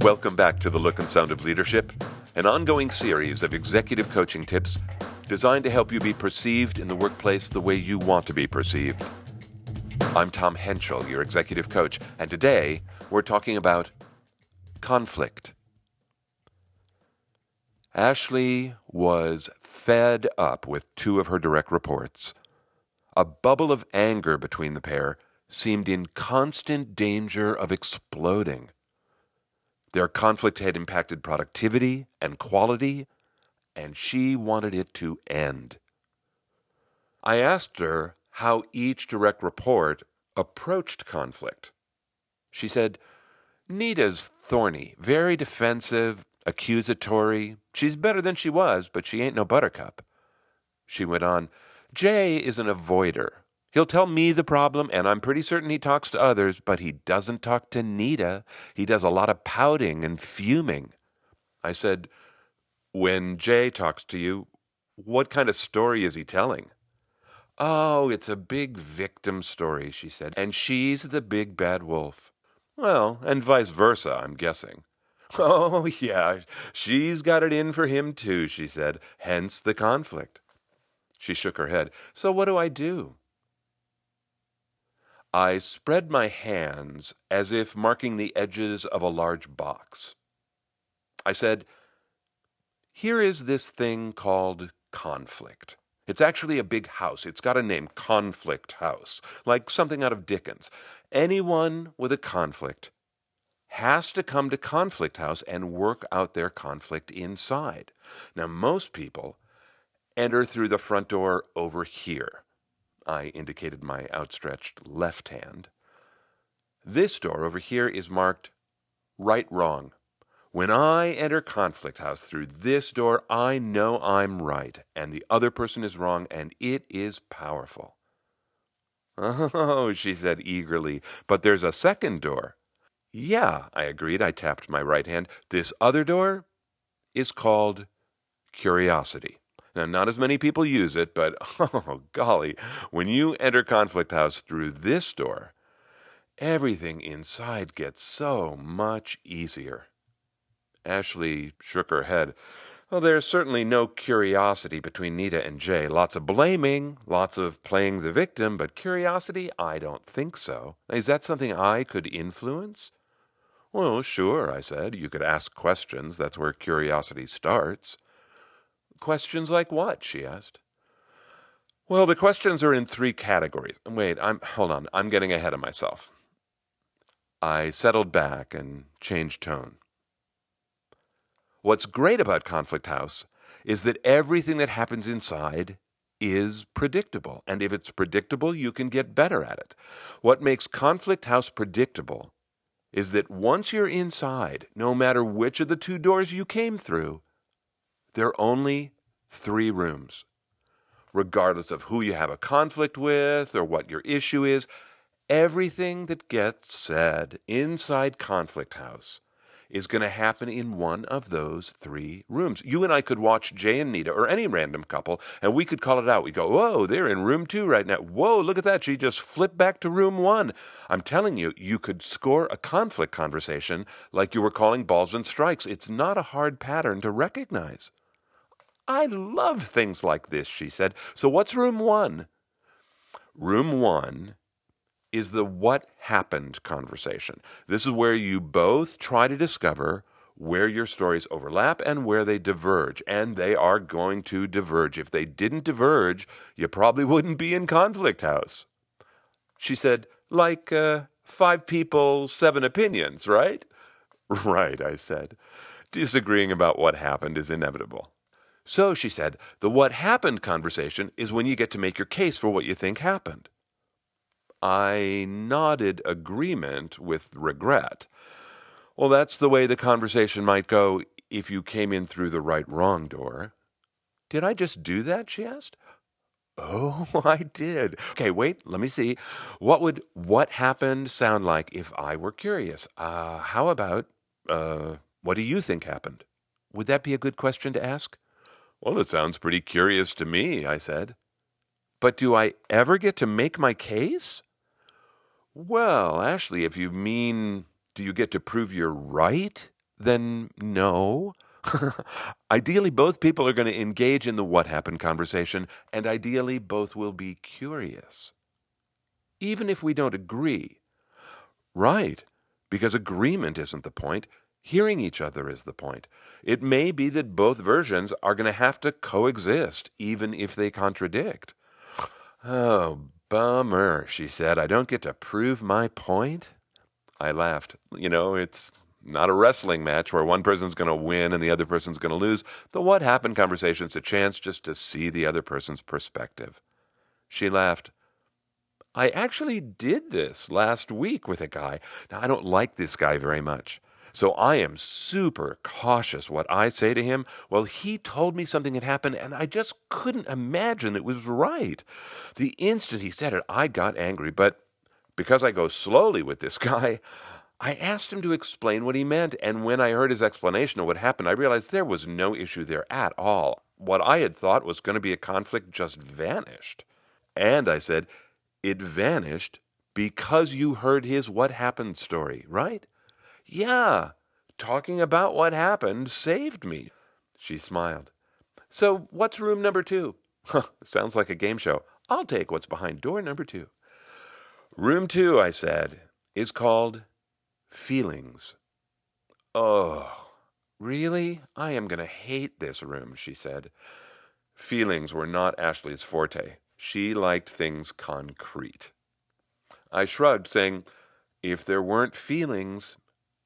Welcome back to The Look and Sound of Leadership, an ongoing series of executive coaching tips designed to help you be perceived in the workplace the way you want to be perceived. I'm Tom Henschel, your executive coach, and today we're talking about conflict. Ashley was fed up with two of her direct reports. A bubble of anger between the pair seemed in constant danger of exploding. Their conflict had impacted productivity and quality, and she wanted it to end. I asked her how each direct report approached conflict. She said, "Nita's thorny, very defensive, accusatory. She's better than she was, but she ain't no buttercup." She went on, "Jay is an avoider. He'll tell me the problem, and I'm pretty certain he talks to others, but he doesn't talk to Nita. He does a lot of pouting and fuming." I said, "When Jay talks to you, what kind of story is he telling?" "Oh, it's a big victim story," she said, "and she's the big bad wolf." "Well, and vice versa, I'm guessing." "Oh, yeah, she's got it in for him too," she said, "hence the conflict." She shook her head. "So what do I do?" I spread my hands as if marking the edges of a large box. I said, "Here is this thing called conflict. It's actually a big house. It's got a name, Conflict House, like something out of Dickens. Anyone with a conflict has to come to Conflict House and work out their conflict inside. Now, most people enter through the front door over here." I indicated my outstretched left hand. "This door over here is marked right wrong. When I enter Conflict House through this door, I know I'm right, and the other person is wrong, and it is powerful." "Oh," she said eagerly, "but there's a second door." "Yeah," I agreed. I tapped my right hand. "This other door is called curiosity. Now, not as many people use it, but, oh, golly, when you enter Conflict House through this door, everything inside gets so much easier." Ashley shook her head. "Well, there's certainly no curiosity between Nita and Jay. Lots of blaming, lots of playing the victim, but curiosity, I don't think so. Is that something I could influence?" "Well, sure," I said. "You could ask questions. That's where curiosity starts." "Questions like what?" she asked. "Well, the questions are in three categories. Wait, hold on. I'm getting ahead of myself." I settled back and changed tone. "What's great about Conflict House is that everything that happens inside is predictable. And if it's predictable, you can get better at it. What makes Conflict House predictable is that once you're inside, no matter which of the two doors you came through, there are only 3 rooms. Regardless of who you have a conflict with or what your issue is, everything that gets said inside Conflict House is going to happen in one of those 3 rooms. You and I could watch Jay and Nita or any random couple, and we could call it out. We go, 'Whoa, they're in room 2 right now. Whoa, look at that. She just flipped back to room 1. I'm telling you, you could score a conflict conversation like you were calling balls and strikes. It's not a hard pattern to recognize." "I love things like this," she said. "So what's room 1? Room 1 is the what happened conversation. This is where you both try to discover where your stories overlap and where they diverge. And they are going to diverge. If they didn't diverge, you probably wouldn't be in Conflict House." She said, "Like 5 people, 7 opinions, right?" "Right," I said. "Disagreeing about what happened is inevitable." "So," she said, "the what happened conversation is when you get to make your case for what you think happened." I nodded agreement with regret. "Well, that's the way the conversation might go if you came in through the right wrong door." "Did I just do that?" she asked. "Oh, I did. Okay, wait, let me see. What would what happened sound like if I were curious? How about, what do you think happened? Would that be a good question to ask?" "Well, it sounds pretty curious to me," I said. "But do I ever get to make my case?" "Well, Ashley, if you mean, do you get to prove you're right? then no. Ideally, both people are going to engage in the what happened conversation, and ideally, both will be curious. Even if we don't agree. Right, because agreement isn't the point. Hearing each other is the point. It may be that both versions are going to have to coexist, even if they contradict. Oh, bummer, she said. I don't get to prove my point? I laughed. It's not a wrestling match where one person's going to win and the other person's going to lose. The what happened conversation's a chance just to see the other person's perspective. She laughed. I actually did this last week with a guy. Now, I don't like this guy very much, so I am super cautious what I say to him. Well, he told me something had happened, and I just couldn't imagine it was right. The instant he said it, I got angry, but because I go slowly with this guy, I asked him to explain what he meant, and when I heard his explanation of what happened, I realized there was no issue there at all. What I had thought was going to be a conflict just vanished. And I said, it vanished because you heard his what happened story, right? Yeah, talking about what happened saved me. She smiled. So what's room number 2? Sounds like a game show. I'll take what's behind door number 2. Room 2, I said, is called feelings. Oh, really? I am going to hate this room, she said. Feelings were not Ashley's forte. She liked things concrete. I shrugged, saying, if there weren't feelings,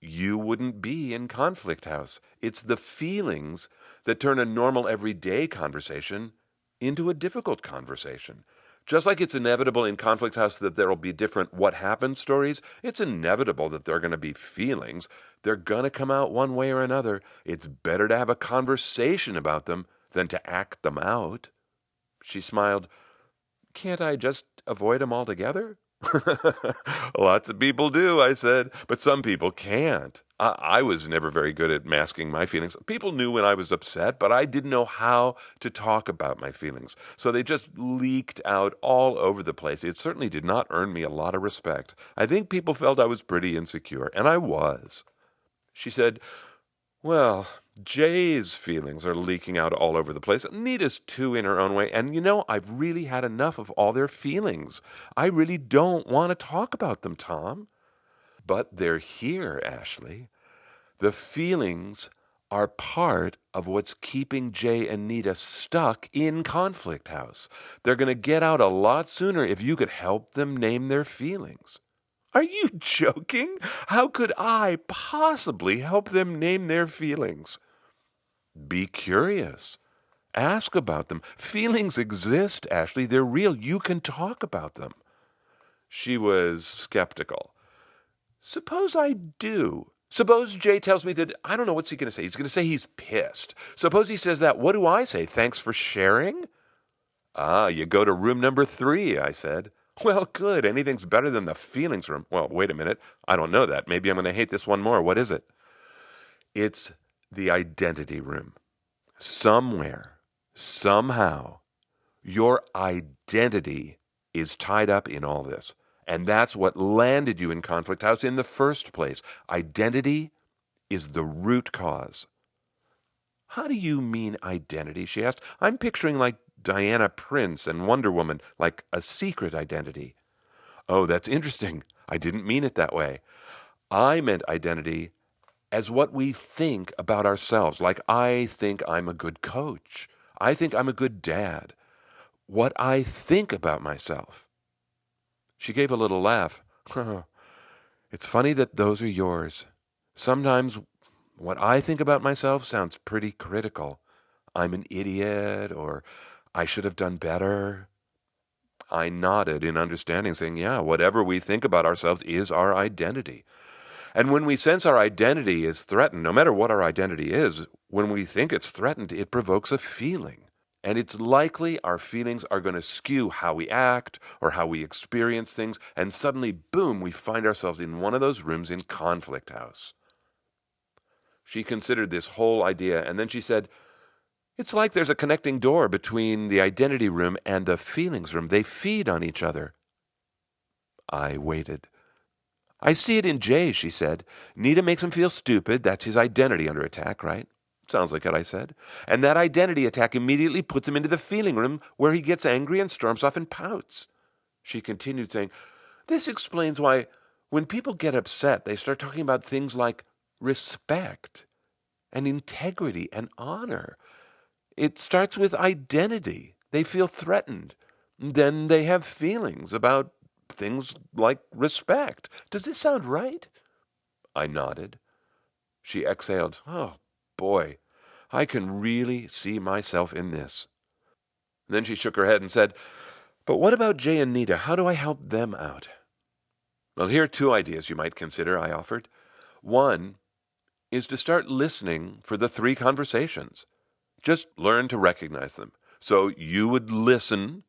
you wouldn't be in Conflict House. It's the feelings that turn a normal everyday conversation into a difficult conversation. Just like it's inevitable in Conflict House that there will be different what happened stories, it's inevitable that there are going to be feelings. They're going to come out one way or another. It's better to have a conversation about them than to act them out. She smiled. Can't I just avoid them altogether? Lots of people do, I said, but some people can't. I was never very good at masking my feelings. People knew when I was upset, but I didn't know how to talk about my feelings. So they just leaked out all over the place. It certainly did not earn me a lot of respect. I think people felt I was pretty insecure, and I was. She said, well, Jay's feelings are leaking out all over the place. Nita's too in her own way. And I've really had enough of all their feelings. I really don't want to talk about them, Tom. But they're here, Ashley. The feelings are part of what's keeping Jay and Nita stuck in Conflict House. They're going to get out a lot sooner if you could help them name their feelings. Are you joking? How could I possibly help them name their feelings? Be curious. Ask about them. Feelings exist, Ashley. They're real. You can talk about them. She was skeptical. Suppose I do. Suppose Jay tells me that, I don't know, what's he going to say? He's going to say he's pissed. Suppose he says that. What do I say? Thanks for sharing? You go to room number 3, I said. Well, good. Anything's better than the feelings room. Well, wait a minute. I don't know that. Maybe I'm going to hate this one more. What is it? It's the identity room. Somewhere, somehow, your identity is tied up in all this. And that's what landed you in Conflict House in the first place. Identity is the root cause. How do you mean identity? She asked. I'm picturing like Diana Prince and Wonder Woman, like a secret identity. Oh, that's interesting. I didn't mean it that way. I meant identity as what we think about ourselves. Like, I think I'm a good coach. I think I'm a good dad. What I think about myself. She gave a little laugh. It's funny that those are yours. Sometimes what I think about myself sounds pretty critical. I'm an idiot, or I should have done better. I nodded in understanding, saying, yeah, whatever we think about ourselves is our identity. And when we sense our identity is threatened, no matter what our identity is, when we think it's threatened, it provokes a feeling. And it's likely our feelings are going to skew how we act or how we experience things. And suddenly, boom, we find ourselves in one of those rooms in Conflict House. She considered this whole idea, and then she said, it's like there's a connecting door between the identity room and the feelings room. They feed on each other. I waited. I see it in Jay, she said. Nita makes him feel stupid. That's his identity under attack, right? Sounds like it, I said. And that identity attack immediately puts him into the feeling room where he gets angry and storms off and pouts. She continued saying, this explains why when people get upset, they start talking about things like respect and integrity and honor. It starts with identity. They feel threatened. Then they have feelings about things like respect. Does this sound right? I nodded. She exhaled. Oh, boy, I can really see myself in this. Then she shook her head and said, but what about Jay and Nita? How do I help them out? Well, here are two ideas you might consider, I offered. One is to start listening for the three conversations. Just learn to recognize them. So you would listen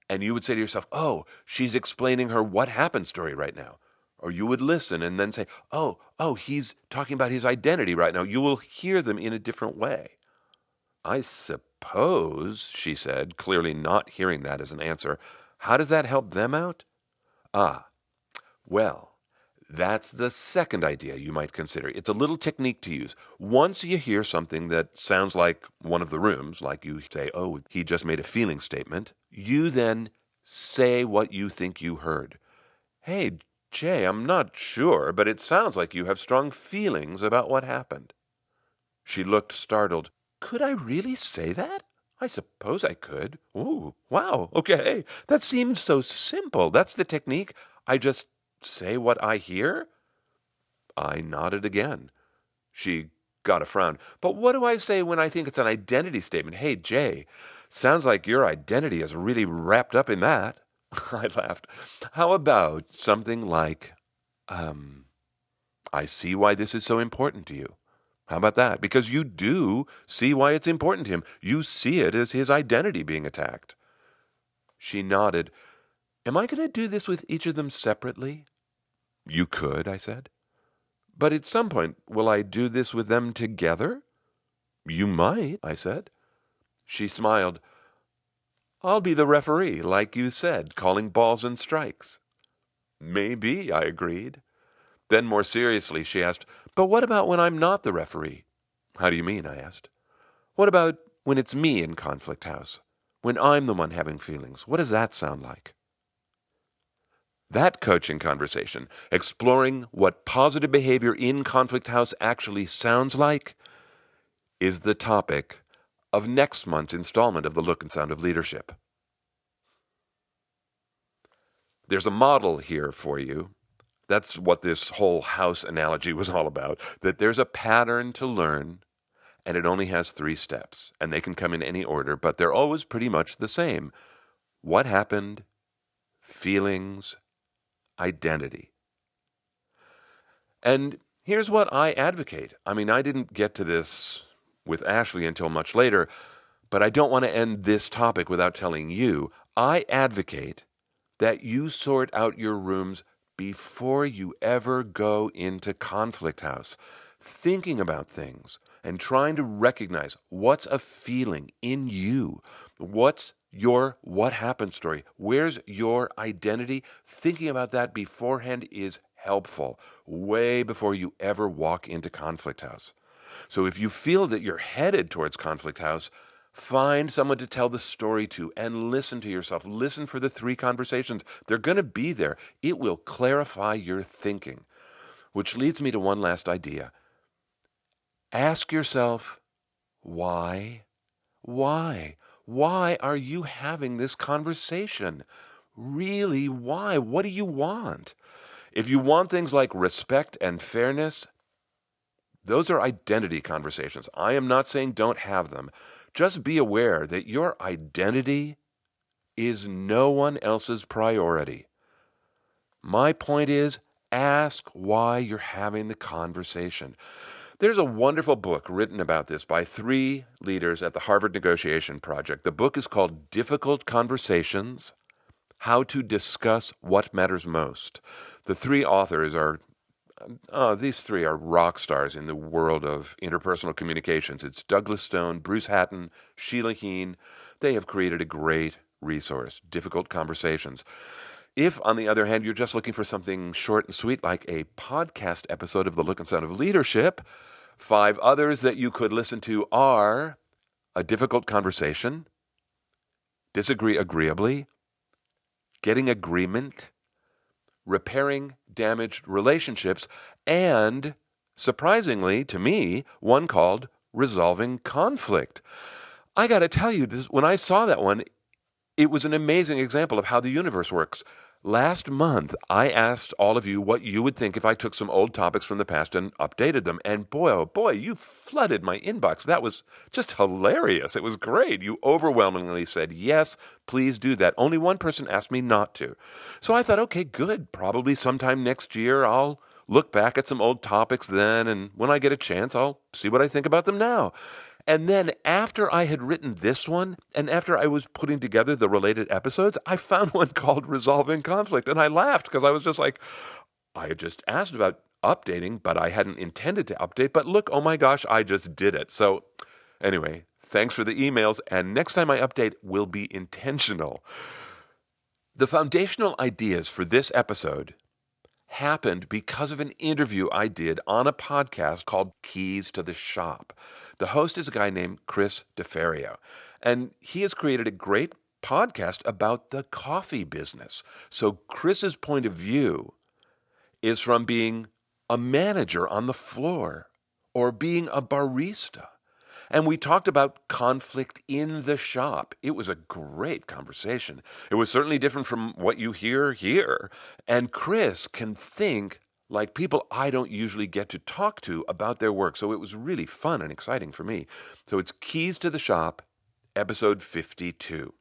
and you would say to yourself, oh, she's explaining her what happened story right now. Or you would listen and then say, oh, he's talking about his identity right now. You will hear them in a different way. I suppose, she said, clearly not hearing that as an answer. How does that help them out? Well, that's the second idea you might consider. It's a little technique to use. Once you hear something that sounds like one of the rooms, like you say, oh, he just made a feeling statement, you then say what you think you heard. Hey, Jay, I'm not sure, but it sounds like you have strong feelings about what happened. She looked startled. Could I really say that? I suppose I could. Ooh, wow, okay. That seems so simple. That's the technique. I just say what I hear? I nodded again. She got a frown. But what do I say when I think it's an identity statement? Hey, Jay, sounds like your identity is really wrapped up in that. I laughed. How about something like, I see why this is so important to you. How about that? Because you do see why it's important to him. You see it as his identity being attacked. She nodded. Am I going to do this with each of them separately? You could, I said. But at some point, will I do this with them together? You might, I said. She smiled. I'll be the referee, like you said, calling balls and strikes. Maybe, I agreed. Then more seriously, she asked, but what about when I'm not the referee? How do you mean? I asked. What about when it's me in Conflict House? When I'm the one having feelings? What does that sound like? That coaching conversation, exploring what positive behavior in Conflict House actually sounds like, is the topic of next month's installment of The Look and Sound of Leadership. There's a model here for you. That's what this whole house analogy was all about, that there's a pattern to learn, and it only has 3 steps, and they can come in any order, but they're always pretty much the same. What happened? Feelings, identity. And here's what I advocate. I mean, I didn't get to this with Ashley until much later, but I don't want to end this topic without telling you, I advocate that you sort out your rooms before you ever go into Conflict House, thinking about things and trying to recognize what's a feeling in you, what's your what happened story, where's your identity. Thinking about that beforehand is helpful, way before you ever walk into Conflict House. So if you feel that you're headed towards Conflict House, find someone to tell the story to and listen to yourself. Listen for the 3 conversations. They're going to be there. It will clarify your thinking. Which leads me to one last idea. Ask yourself, why? Why? Why are you having this conversation? Really, why? What do you want? If you want things like respect and fairness, those are identity conversations. I am not saying don't have them. Just be aware that your identity is no one else's priority. My point is, ask why you're having the conversation. There's a wonderful book written about this by 3 leaders at the Harvard Negotiation Project. The book is called Difficult Conversations: How to Discuss What Matters Most. The 3 authors are these 3 are rock stars in the world of interpersonal communications. It's Douglas Stone, Bruce Hatton, Sheila Heen. They have created a great resource, Difficult Conversations. If, on the other hand, you're just looking for something short and sweet like a podcast episode of The Look and Sound of Leadership, 5 others that you could listen to are A Difficult Conversation, Disagree Agreeably, Getting Agreement, Repairing Damaged Relationships, and, surprisingly to me, one called Resolving Conflict. I got to tell you, when I saw that one, it was an amazing example of how the universe works. Last month, I asked all of you what you would think if I took some old topics from the past and updated them. And boy, oh boy, you flooded my inbox. That was just hilarious. It was great. You overwhelmingly said, yes, please do that. Only one person asked me not to. So I thought, okay, good. Probably sometime next year, I'll look back at some old topics then. And when I get a chance, I'll see what I think about them now. And then after I had written this one, and after I was putting together the related episodes, I found one called Resolving Conflict. And I laughed because I was just like, I had just asked about updating, but I hadn't intended to update. But look, oh my gosh, I just did it. So anyway, thanks for the emails. And next time I update will be intentional. The foundational ideas for this episode happened because of an interview I did on a podcast called Keys to the Shop. The host is a guy named Chris DeFario, and he has created a great podcast about the coffee business. So Chris's point of view is from being a manager on the floor or being a barista. And we talked about conflict in the shop. It was a great conversation. It was certainly different from what you hear here. And Chris can think like people I don't usually get to talk to about their work. So it was really fun and exciting for me. So it's Keys to the Shop, episode 52.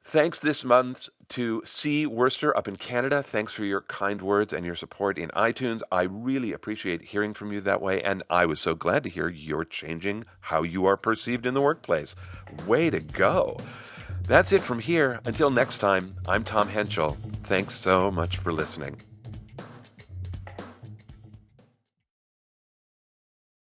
Thanks this month to C. Worcester up in Canada. Thanks for your kind words and your support in iTunes. I really appreciate hearing from you that way, and I was so glad to hear you're changing how you are perceived in the workplace. Way to go. That's it from here. Until next time, I'm Tom Henschel. Thanks so much for listening.